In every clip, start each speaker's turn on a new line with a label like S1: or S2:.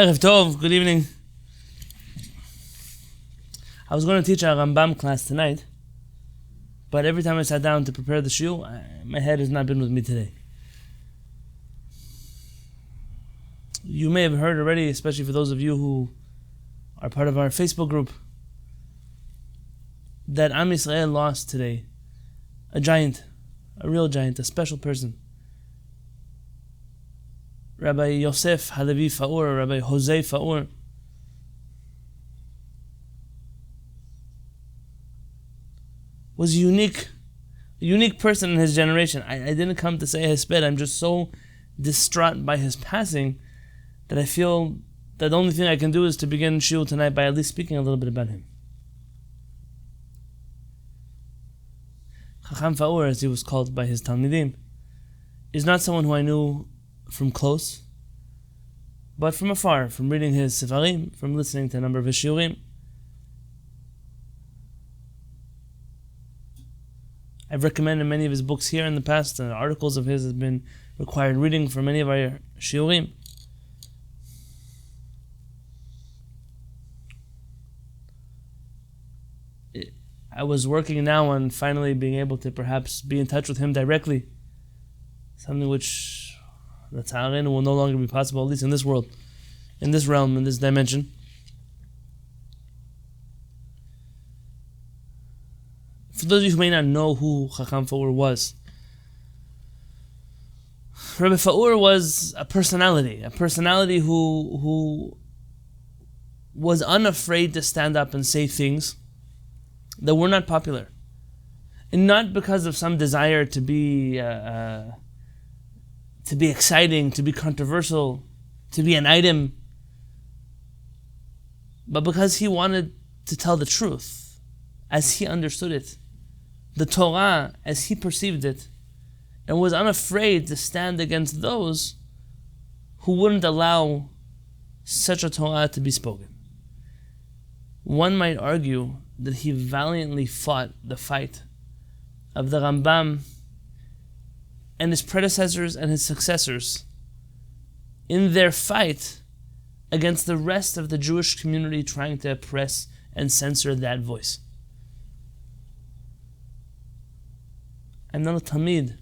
S1: Erev Tov, good evening. I was going to teach a Rambam class tonight, but every time I sat down to prepare the shiur, my head has not been with me today. You may have heard already, especially for those of you who are part of our Facebook group, that Am Yisrael lost today a giant, a real giant, a special person. Rabbi Yosef Halevy Faur, Rabbi José Faur. Was a unique person in his generation. I didn't come to say his bed. I'm just so distraught by his passing that I feel that the only thing I can do is to begin shiur tonight by at least speaking a little bit about him. Chacham Faur, as he was called by his Talmidim, is not someone who I knew from close, but from afar, from reading his sefarim, from listening to a number of his shiurim. I've recommended many of his books here in the past, and articles of his have been required reading for many of our shiurim. I was working now on finally being able to perhaps be in touch with him directly, something which the Ta'arin will no longer be possible, at least in this world, in this realm, in this dimension. For those of you who may not know who Chacham Faur was, Rabbi Faur was a personality who was unafraid to stand up and say things that were not popular. And not because of some desire to be exciting, to be controversial, to be an item, but because he wanted to tell the truth as he understood it, the Torah as he perceived it, and was unafraid to stand against those who wouldn't allow such a Torah to be spoken. One might argue that he valiantly fought the fight of the Rambam and his predecessors and his successors in their fight against the rest of the Jewish community trying to oppress and censor that voice. I'm not a Talmid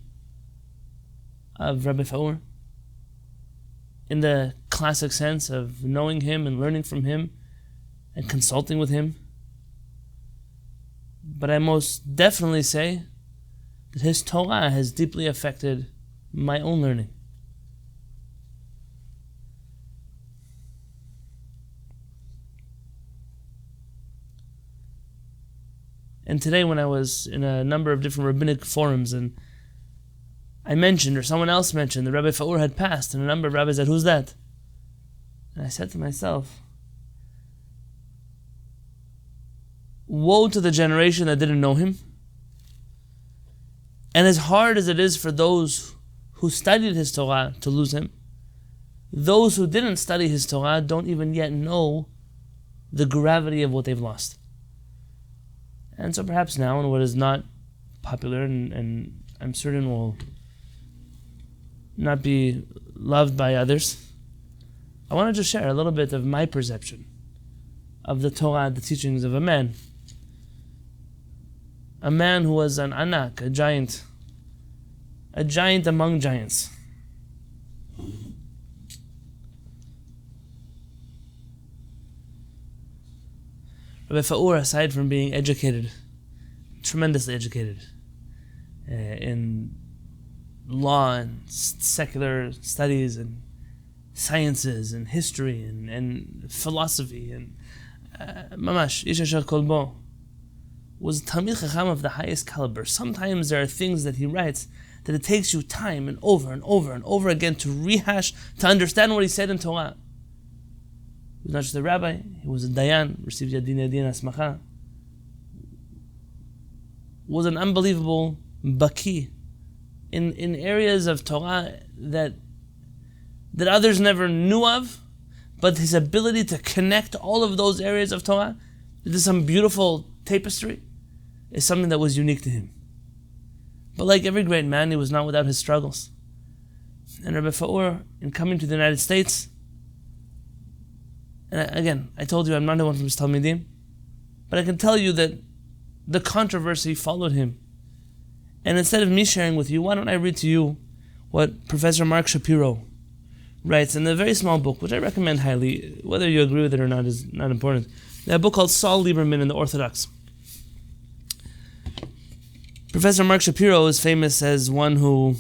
S1: of Rabbi Faur in the classic sense of knowing him and learning from him and consulting with him, but I most definitely say that his Torah has deeply affected my own learning. And today when I was in a number of different rabbinic forums and I mentioned, or someone else mentioned, that Rabbi Faur had passed, and a number of rabbis said, "Who's that?" And I said to myself, woe to the generation that didn't know him. And as hard as it is for those who studied his Torah to lose him, those who didn't study his Torah don't even yet know the gravity of what they've lost. And so perhaps now, in what is not popular and I'm certain will not be loved by others, I want to just share a little bit of my perception of the Torah, the teachings of a man who was an anak, a giant among giants. Rabbi Faur, aside from being educated, tremendously educated in law and secular studies and sciences and history and philosophy and mamash, ish asher kol bo, was Talmid Chacham of the highest caliber. Sometimes there are things that he writes that it takes you time and over and over and over again to rehash, to understand what he said in Torah. He was not just a rabbi, he was a dayan, received Yadin Asmacha, was an unbelievable baki in areas of Torah that others never knew of, but his ability to connect all of those areas of Torah into some beautiful tapestry is something that was unique to him. But like every great man, he was not without his struggles. And Rabbi Faur, in coming to the United States, And again, I told you I'm not the one from his Talmidim, but I can tell you that the controversy followed him. And instead of me sharing with you, why don't I read to you what Professor Mark Shapiro writes in a very small book, which I recommend highly. Whether you agree with it or not is not important. A book called Saul Lieberman and the Orthodox. Professor Mark Shapiro is famous as one who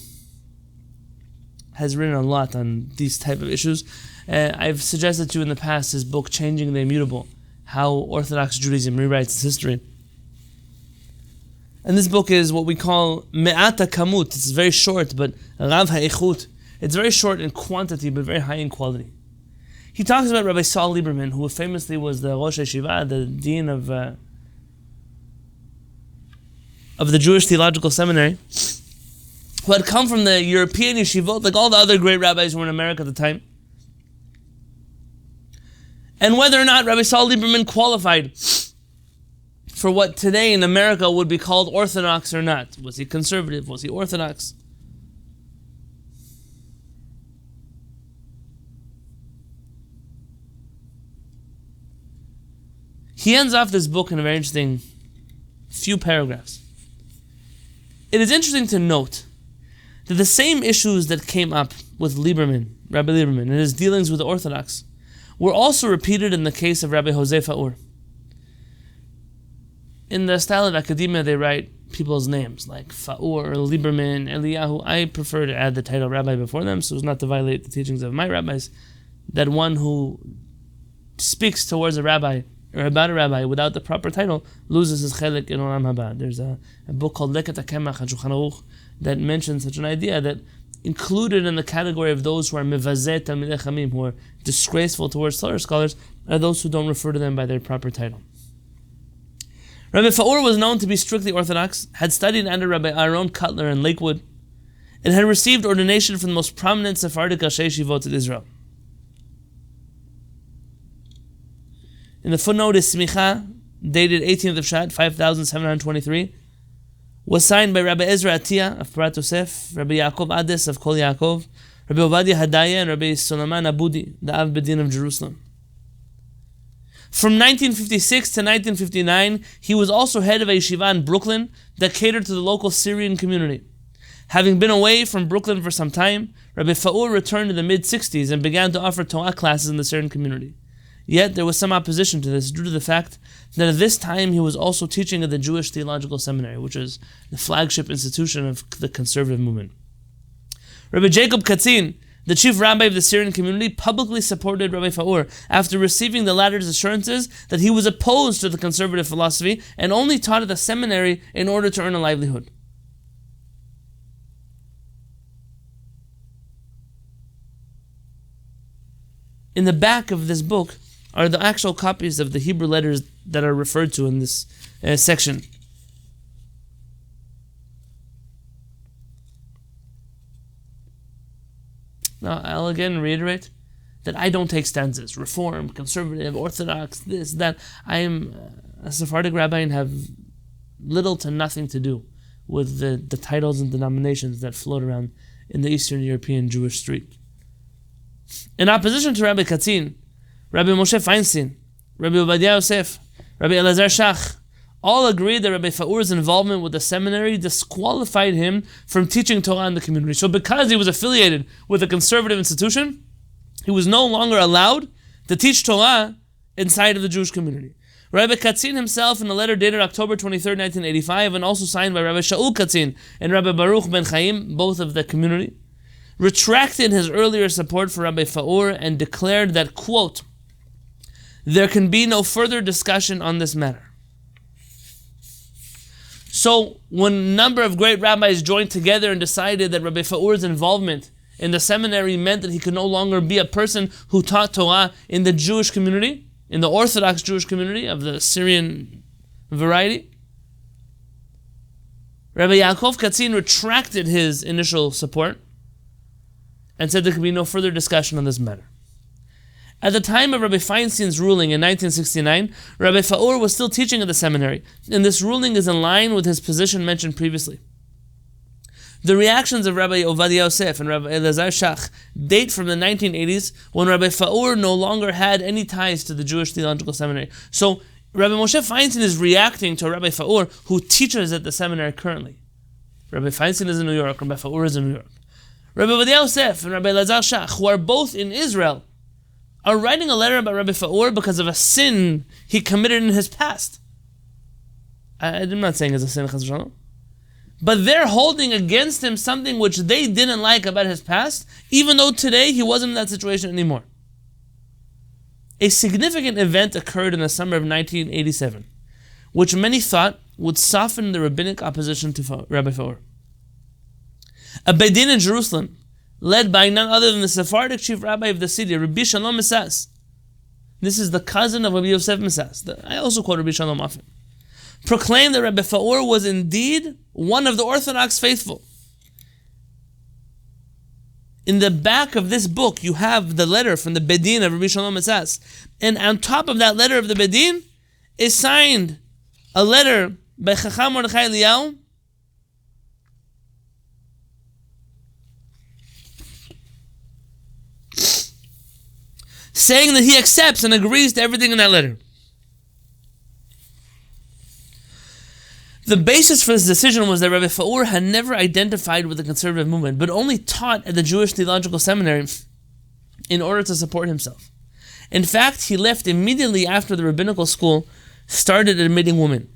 S1: has written a lot on these type of issues. I've suggested to you in the past his book, Changing the Immutable, How Orthodox Judaism Rewrites Its History. And this book is what we call Me'ata Kamut. It's very short, but Rav Ha'echut. It's very short in quantity, but very high in quality. He talks about Rabbi Saul Lieberman, who famously was the Rosh Yeshiva, the dean of the Jewish Theological Seminary, who had come from the European yeshivot, like all the other great rabbis who were in America at the time. And whether or not Rabbi Saul Lieberman qualified for what today in America would be called Orthodox or not. Was he conservative? Was he Orthodox? He ends off this book in a very interesting few paragraphs. It is interesting to note that the same issues that came up with Rabbi Lieberman, and his dealings with the Orthodox, were also repeated in the case of Rabbi José Faur. In the style of academia, they write people's names, like Faur, Lieberman, Eliyahu. I prefer to add the title rabbi before them, so as not to violate the teachings of my rabbis, that one who speaks towards a rabbi or about a rabbi without the proper title loses his chelik in Olam Haba. There's a book called Leket HaKemach HaShulchan Aruch that mentions such an idea, that included in the category of those who are mevazeh talmidei chamim, who are disgraceful towards Torah scholars, are those who don't refer to them by their proper title. Rabbi Faur was known to be strictly Orthodox, had studied under Rabbi Aaron Cutler in Lakewood, and had received ordination from the most prominent Sephardic Rashi Yeshivot in Israel. In the footnote, his smicha, dated 18th of Shad, 5723, was signed by Rabbi Ezra Atiyah of Parat Yosef, Rabbi Yaakov Ades of Kol Yaakov, Rabbi Ovadia Hadaya, and Rabbi Solomon Abudi, the Av Bedin of Jerusalem. From 1956 to 1959, he was also head of a yeshiva in Brooklyn that catered to the local Syrian community. Having been away from Brooklyn for some time, Rabbi Faur returned in the mid-60s and began to offer Torah classes in the Syrian community. Yet there was some opposition to this due to the fact that at this time he was also teaching at the Jewish Theological Seminary, which is the flagship institution of the conservative movement. Rabbi Jacob Katzin, the chief rabbi of the Syrian community, publicly supported Rabbi Faur after receiving the latter's assurances that he was opposed to the conservative philosophy and only taught at the seminary in order to earn a livelihood. In the back of this book are the actual copies of the Hebrew letters that are referred to in this section. Now, I'll again reiterate that I don't take stances, Reform, Conservative, Orthodox, this, that. I am a Sephardic rabbi and have little to nothing to do with the titles and denominations that float around in the Eastern European Jewish street. In opposition to Rabbi Katzin, Rabbi Moshe Feinstein, Rabbi Ovadia Yosef, Rabbi Elazar Shach, all agreed that Rabbi Faur's involvement with the seminary disqualified him from teaching Torah in the community. So because he was affiliated with a conservative institution, he was no longer allowed to teach Torah inside of the Jewish community. Rabbi Katzin himself, in a letter dated October 23, 1985, and also signed by Rabbi Shaul Katzin and Rabbi Baruch Ben Chaim, both of the community, retracted his earlier support for Rabbi Faur and declared that, quote, "There can be no further discussion on this matter." So, when a number of great rabbis joined together and decided that Rabbi Faur's involvement in the seminary meant that he could no longer be a person who taught Torah in the Jewish community, in the Orthodox Jewish community of the Syrian variety, Rabbi Yaakov Katzin retracted his initial support and said there could be no further discussion on this matter. At the time of Rabbi Feinstein's ruling in 1969, Rabbi Faur was still teaching at the seminary, and this ruling is in line with his position mentioned previously. The reactions of Rabbi Ovadia Yosef and Rabbi Elazar Shach date from the 1980s when Rabbi Faur no longer had any ties to the Jewish Theological Seminary. So Rabbi Moshe Feinstein is reacting to Rabbi Faur, who teaches at the seminary currently. Rabbi Feinstein is in New York, Rabbi Faur is in New York. Rabbi Ovadia Yosef and Rabbi Elazar Shach, who are both in Israel, are writing a letter about Rabbi Faur because of a sin he committed in his past. I'm not saying it's a sin, Chas v'Shalom, but they're holding against him something which they didn't like about his past, even though today he wasn't in that situation anymore. A significant event occurred in the summer of 1987, which many thought would soften the rabbinic opposition to Rabbi Faur. A Beit Din in Jerusalem, led by none other than the Sephardic chief rabbi of the city, Rabbi Shalom Misas. This is the cousin of Rabbi Yosef Misas. I also quote Rabbi Shalom often. Proclaimed that Rabbi Faur was indeed one of the Orthodox faithful. In the back of this book, you have the letter from the Beit Din of Rabbi Shalom Misas. And on top of that letter of the Beit Din is signed a letter by Chacham Mordechai Eliyahu, saying that he accepts and agrees to everything in that letter. The basis for this decision was that Rabbi Faur had never identified with the conservative movement, but only taught at the Jewish Theological Seminary in order to support himself. In fact, he left immediately after the rabbinical school started admitting women.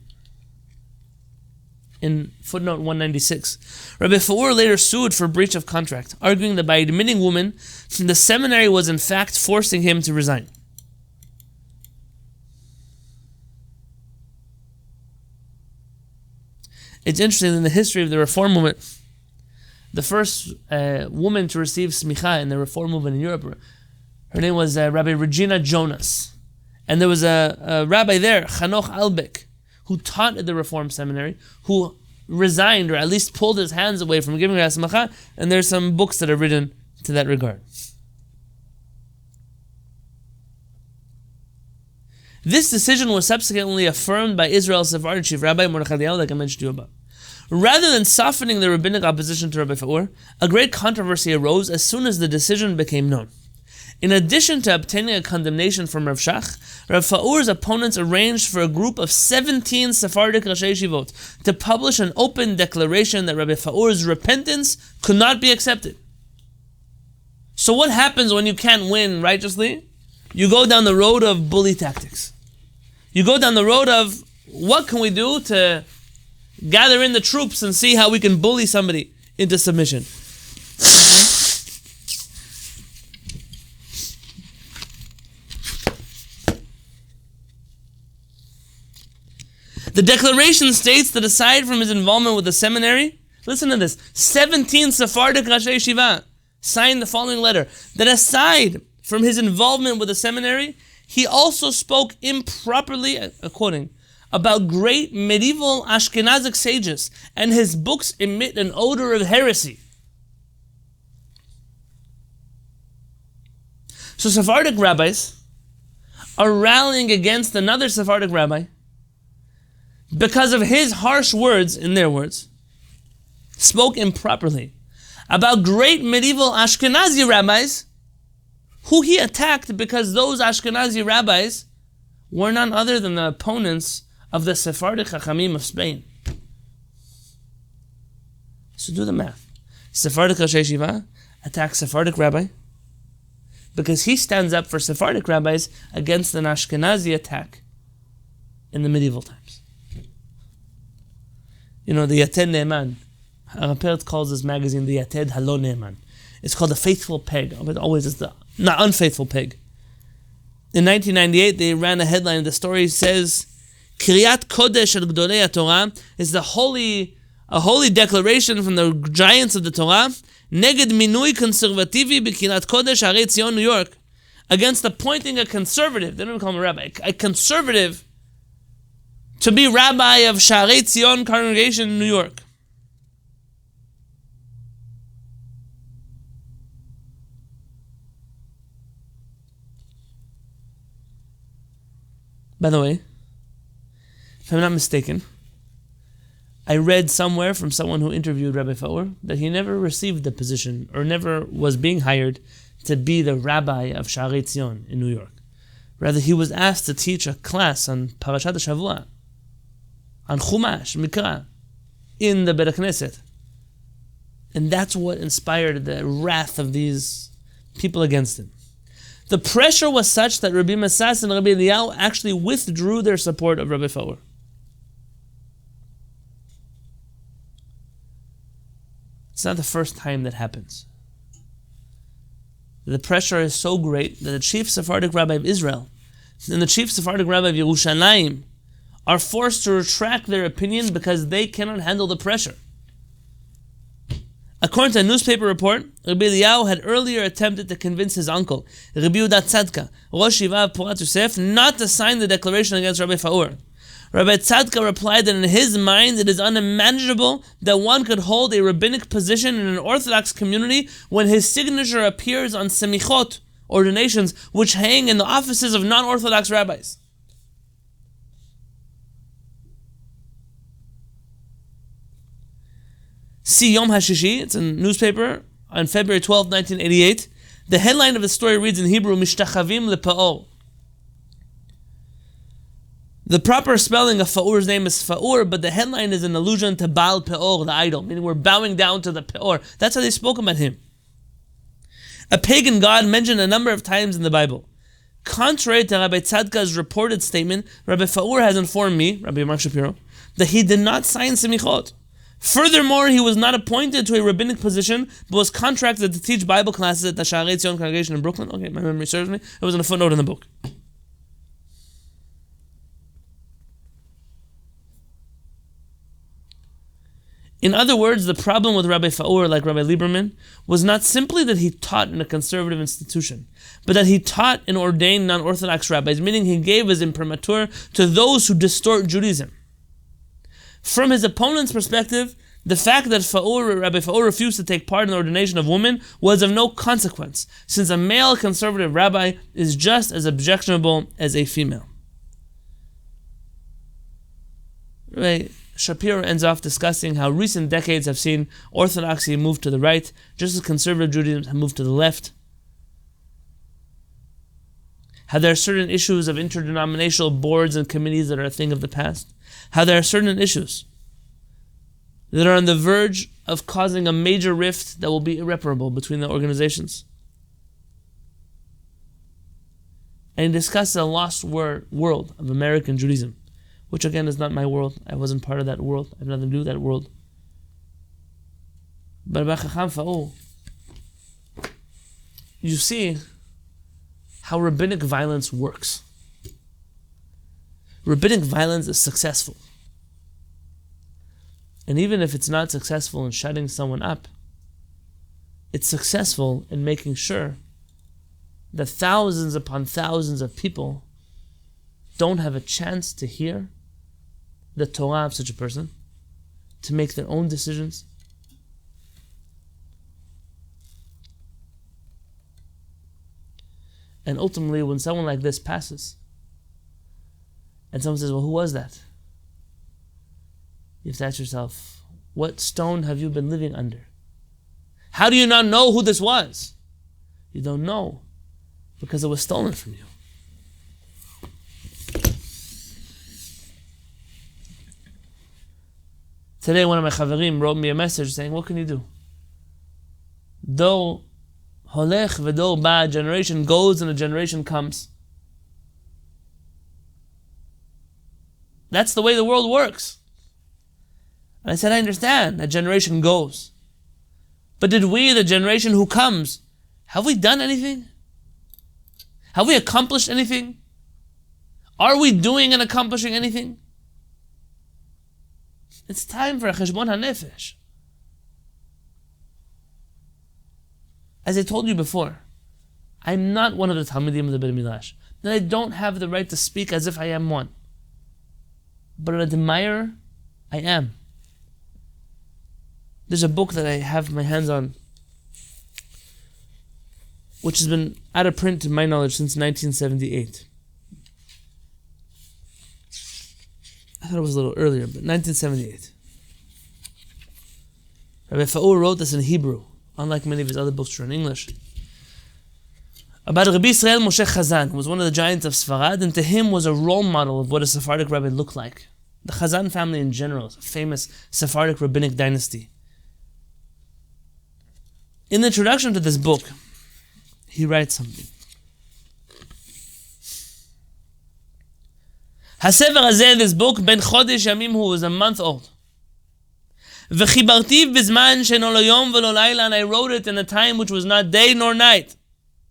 S1: In footnote 196, Rabbi Faur later sued for breach of contract, arguing that by admitting women, the seminary was in fact forcing him to resign. It's interesting, in the history of the Reform movement, the first woman to receive smicha in the Reform movement in Europe, her name was Rabbi Regina Jonas. And there was a rabbi there, Chanoch Albeck, who taught at the Reform Seminary, who resigned, or at least pulled his hands away from giving her smicha, and there's some books that are written to that regard. This decision was subsequently affirmed by Israel's Sephardic chief Rabbi Mordechai Eliyahu, like I mentioned to you about. Rather than softening the rabbinic opposition to Rabbi Faur, a great controversy arose as soon as the decision became known. In addition to obtaining a condemnation from Rav Shach, Rav Faur's opponents arranged for a group of 17 Sephardic Rashi Yeshivot to publish an open declaration that Rabbi Faur's repentance could not be accepted. So what happens when you can't win righteously? You go down the road of bully tactics. You go down the road of, what can we do to gather in the troops and see how we can bully somebody into submission? The declaration states that aside from his involvement with the seminary, listen to this, 17 Sephardic Rashi Yeshiva signed the following letter, that aside from his involvement with the seminary, he also spoke improperly, quoting, about great medieval Ashkenazic sages, and his books emit an odor of heresy. So Sephardic rabbis are rallying against another Sephardic rabbi because of his harsh words, in their words, spoke improperly about great medieval Ashkenazi rabbis who he attacked because those Ashkenazi rabbis were none other than the opponents of the Sephardic Chachamim of Spain. So do the math. Sephardic Rashi Yeshiva attacks Sephardic rabbi because he stands up for Sephardic rabbis against an Ashkenazi attack in the medieval times. You know, the Yated Ne'eman, Arapert calls this magazine the Yated Halo Ne'eman. It's called the Faithful Peg, but always it's the not unfaithful pig. In 1998, they ran a headline. The story says, "Kriyat Kodesh al Gdolei HaTorah is a holy declaration from the giants of the Torah, neged minui conservativi b'Kehillat Kodesh Harei Tzion, New York, against appointing a conservative. They don't call him a rabbi, a conservative, to be rabbi of Shaarei Tzion congregation in New York." By the way, if I'm not mistaken, I read somewhere from someone who interviewed Rabbi Faur that he never received the position or never was being hired to be the rabbi of Shaar Tzion in New York. Rather, he was asked to teach a class on Parashat HaShavua, on Chumash, Mikra, in the Beit HaKnesset. And that's what inspired the wrath of these people against him. The pressure was such that Rabbi Masas and Rabbi Eliyahu actually withdrew their support of Rabbi Faur. It's not the first time that happens. The pressure is so great that the chief Sephardic rabbi of Israel and the chief Sephardic rabbi of Yerushalayim are forced to retract their opinion because they cannot handle the pressure. According to a newspaper report, Rabbi Eliyahu had earlier attempted to convince his uncle, Rabbi Tzadka, Rosh Yeshiva of Porat Yosef, not to sign the declaration against Rabbi Faur. Rabbi Tzadka replied that in his mind it is unimaginable that one could hold a rabbinic position in an Orthodox community when his signature appears on semichot, ordinations, which hang in the offices of non-Orthodox rabbis. See Yom HaShishi, it's a newspaper, on February 12, 1988. The headline of the story reads in Hebrew, Mishtachavim lePa'or. The proper spelling of Faur's name is Faur, but the headline is an allusion to Baal Peor, the idol, meaning we're bowing down to the Peor. That's how they spoke about him. A pagan god mentioned a number of times in the Bible. Contrary to Rabbi Tzadka's reported statement, Rabbi Faur has informed me, Rabbi Mark Shapiro, that he did not sign semichot. Furthermore, he was not appointed to a rabbinic position, but was contracted to teach Bible classes at the Shaar Tzion congregation in Brooklyn. Okay, my memory serves me. It was in a footnote in the book. In other words, the problem with Rabbi Faur, like Rabbi Lieberman, was not simply that he taught in a conservative institution, but that he taught and ordained non-Orthodox rabbis, meaning he gave his imprimatur to those who distort Judaism. From his opponent's perspective, the fact that Rabbi Faur refused to take part in the ordination of women was of no consequence, since a male conservative rabbi is just as objectionable as a female. Right? Shapiro ends off discussing how recent decades have seen orthodoxy move to the right, just as conservative Judaism have moved to the left. How there are certain issues of interdenominational boards and committees that are a thing of the past. How there are certain issues that are on the verge of causing a major rift that will be irreparable between the organizations. And he discusses a lost world of American Judaism, which again is not my world. I wasn't part of that world. I have nothing to do with that world. But Rabbi Chacham Faur, you see how rabbinic violence works. Rabbinic violence is successful. And even if it's not successful in shutting someone up, it's successful in making sure that thousands upon thousands of people don't have a chance to hear the Torah of such a person, to make their own decisions. And ultimately, when someone like this passes, and someone says, well, who was that? You have to ask yourself, what stone have you been living under? How do you not know who this was? You don't know, because it was stolen from you. Today, one of my chaverim wrote me a message saying, what can you do? Though holech v'dor ba, a generation goes and a generation comes. That's the way the world works. And I said, I understand that generation goes. But did we, the generation who comes, have we done anything? Have we accomplished anything? Are we doing and accomplishing anything? It's time for a cheshbon hanefesh. As I told you before, I'm not one of the Talmidim of the Beit Midrash. That I don't have the right to speak as if I am one. But an admirer, I am. There's a book that I have my hands on, which has been out of print to my knowledge since 1978. I thought it was a little earlier, but 1978. Rabbi Faur wrote this in Hebrew, unlike many of his other books which are in English, about Rabbi Israel Moshe Chazan, who was one of the giants of Sfarad, and to him was a role model of what a Sephardic rabbi looked like. The Chazan family in general is a famous Sephardic rabbinic dynasty. In the introduction to this book, he writes something. HaSefer Hazeh, this book, Ben Chodesh Yamim, who was a month old. V'chibartiv b'zman she'eno lo yom v'lo layla, and I wrote it in a time which was not day nor night.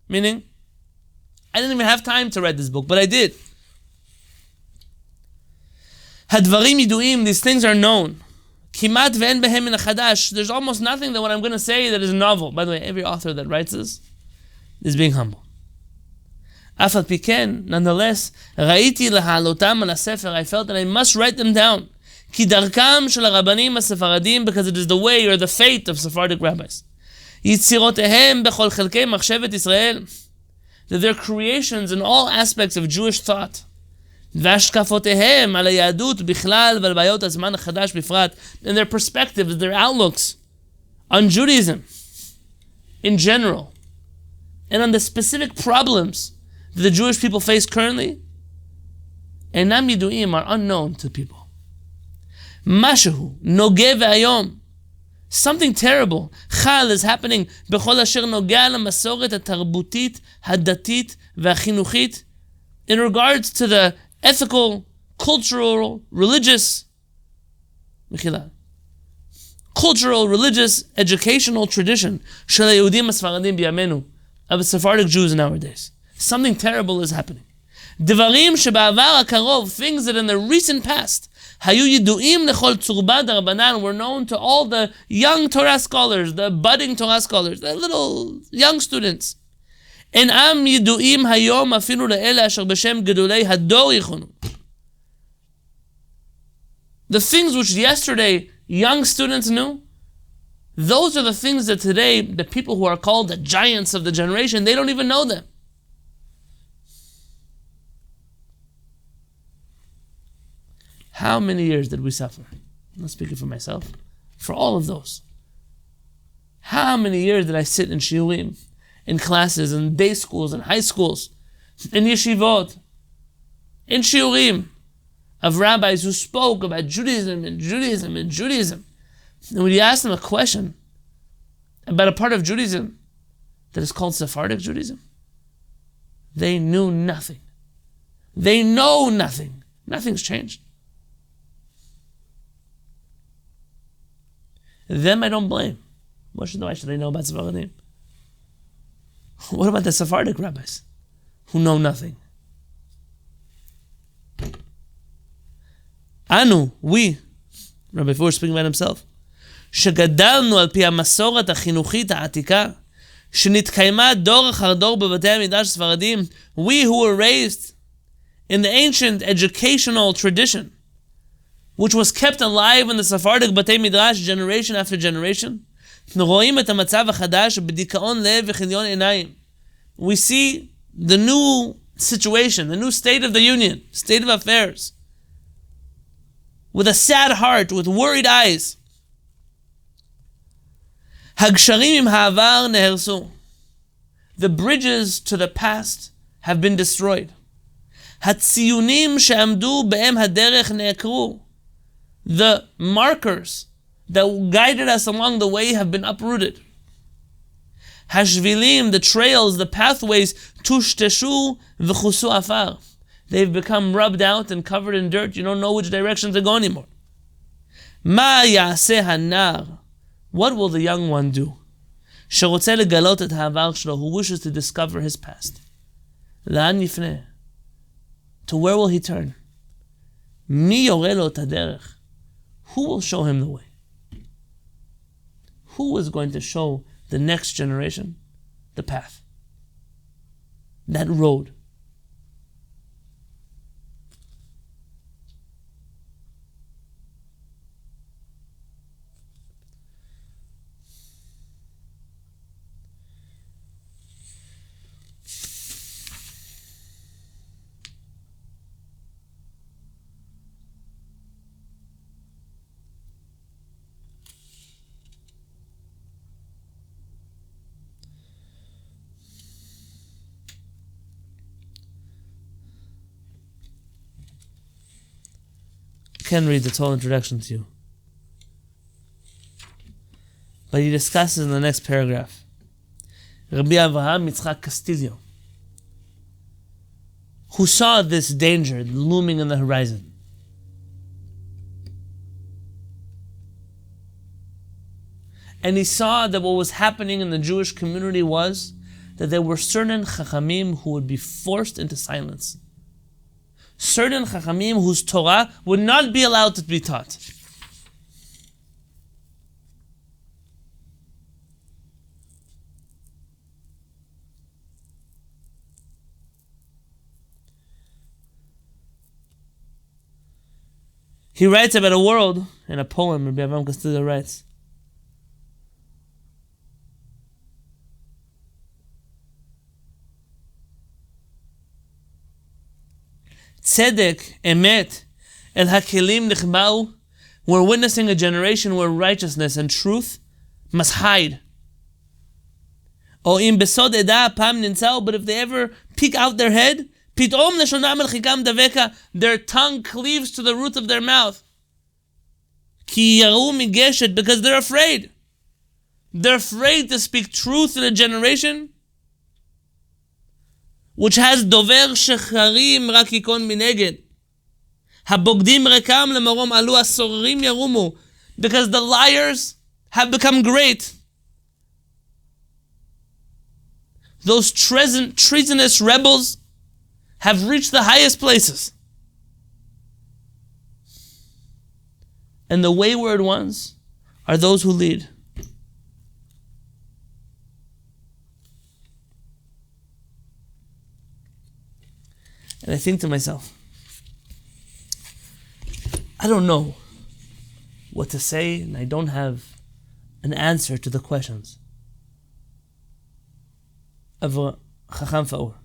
S1: Meaning, I didn't even have time to write this book, but I did. Hadvarim yiduim, these things are known. Kimat ve'en behem min hachadash, there's almost nothing that what I'm going to say that is novel. By the way, every author that writes this is being humble. Afal piken, nonetheless, raiti lahalotam al sefer, I felt that I must write them down. Ki darkam shel harabanim ha-Sefaradim, because it is the way or the fate of Sephardic rabbis. Yitzirotehem bechol chelkei machshevet Israel, that their creations in all aspects of Jewish thought. V'ashkafotehem al hayadut bichlal v'al bayot hazman hachadash bifrat, and their perspectives, their outlooks on Judaism in general, and on the specific problems that the Jewish people face currently, enam yiduim, are unknown to people. Mashahu nogeh ve'ayom, something terrible, chal, is happening bechol asher nogeh lamasoret hatarbutit hadatit ve'achinuchit, in regards to the ethical, cultural, religious, educational tradition shel Yehudim HaSfaradim b'yamenu, of Sephardic Jews nowadays. Something terrible is happening. Devarim sheba'avar hakarov, things that in the recent past hayu yiduim lechol tzurba darabanan, were known to all the young Torah scholars, the budding Torah scholars, the little young students. Enam yiduim hayom afilu le'ele asher b'shem gedolei hador yichonu. The things which yesterday young students knew, those are the things that today the people who are called the giants of the generation, they don't even know them. How many years did we suffer? I'm not speaking for myself. For all of those. How many years did I sit in shiurim, in classes, in day schools, in high schools, in yeshivot, in shiurim, of rabbis who spoke about Judaism and Judaism and Judaism. And when you ask them a question about a part of Judaism that is called Sephardic Judaism, they knew nothing. They know nothing. Nothing's changed. Them I don't blame. Why should they know about Sephardim? What about the Sephardic rabbis who know nothing? Anu, we, Rabbi Faur speaking about himself, שגדלנו על פי המסורת החינוכית העתיקה, שנתקיימה דור אחר דור בבתי המדרש הספרדים, we who were raised in the ancient educational tradition, which was kept alive in the Sephardic Batei Midrash generation after generation, רואים את המצב החדש בדיכאון לב וכיליון עיניים. We see the new situation, the new state of the union, state of affairs, with a sad heart, with worried eyes. הגשרים עם העבר נהרסו. The bridges to the past have been destroyed. הציונים שעמדו בהם הדרך נעקרו. The markers that guided us along the way have been uprooted. Hashvilim, the trails, the pathways, tushteshu v'chusu afar. They've become rubbed out and covered in dirt. You don't know which direction to go anymore. Ma ya'aseh hanar. What will the young one do? Sherotze legalot et ha'avar shelo, who wishes to discover his past. La'an yifneh. To where will he turn? Mi yoreh lo et haderech. Who will show him the way? Who is going to show the next generation the path? That road. can't read the whole introduction to you. But he discusses in the next paragraph. Rabbi Avraham Yitzchak Castillo, who saw this danger looming on the horizon. And he saw that what was happening in the Jewish community was that there were certain Chachamim who would be forced into silence. Certain Chachamim whose Torah would not be allowed to be taught. He writes about a world in a poem. Rabbi Avraham Castillo writes, Tzedek, Emet, El Hakelim Nichbau. We're witnessing a generation where righteousness and truth must hide. O im besod eda pam nintzao, but if they ever peek out their head, pitom leshonam el chikam daveka, their tongue cleaves to the roof of their mouth. Ki yaru migeshet, because they're afraid. They're afraid to speak truth in a generation which has dover shecharim rak yikon mineged. Habogdim rekam lemorom alu asorim yarumu, because the liars have become great. Those treasonous rebels have reached the highest places. And the wayward ones are those who lead. And I think to myself, I don't know what to say, and I don't have an answer to the questions of Chacham Faur.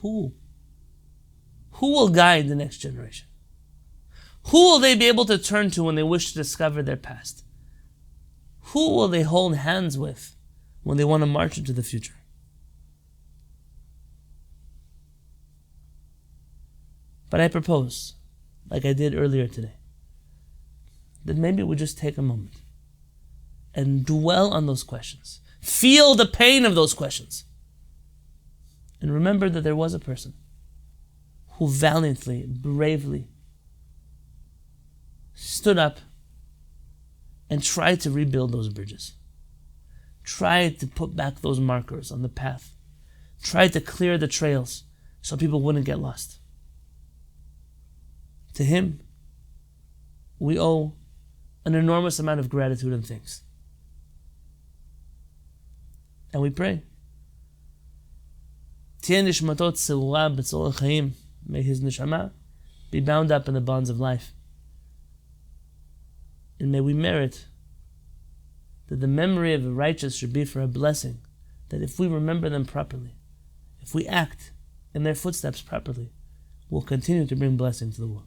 S1: Who will guide the next generation? Who will they be able to turn to when they wish to discover their past? Who will they hold hands with when they want to march into the future? But I propose, like I did earlier today, that maybe we just take a moment and dwell on those questions. Feel the pain of those questions. And remember that there was a person who valiantly, bravely stood up and tried to rebuild those bridges. Tried to put back those markers on the path. Tried to clear the trails so people wouldn't get lost. To him, we owe an enormous amount of gratitude and thanks. And we pray. May his neshama be bound up in the bonds of life. And may we merit that the memory of the righteous should be for a blessing, that if we remember them properly, if we act in their footsteps properly, will continue to bring blessing to the world.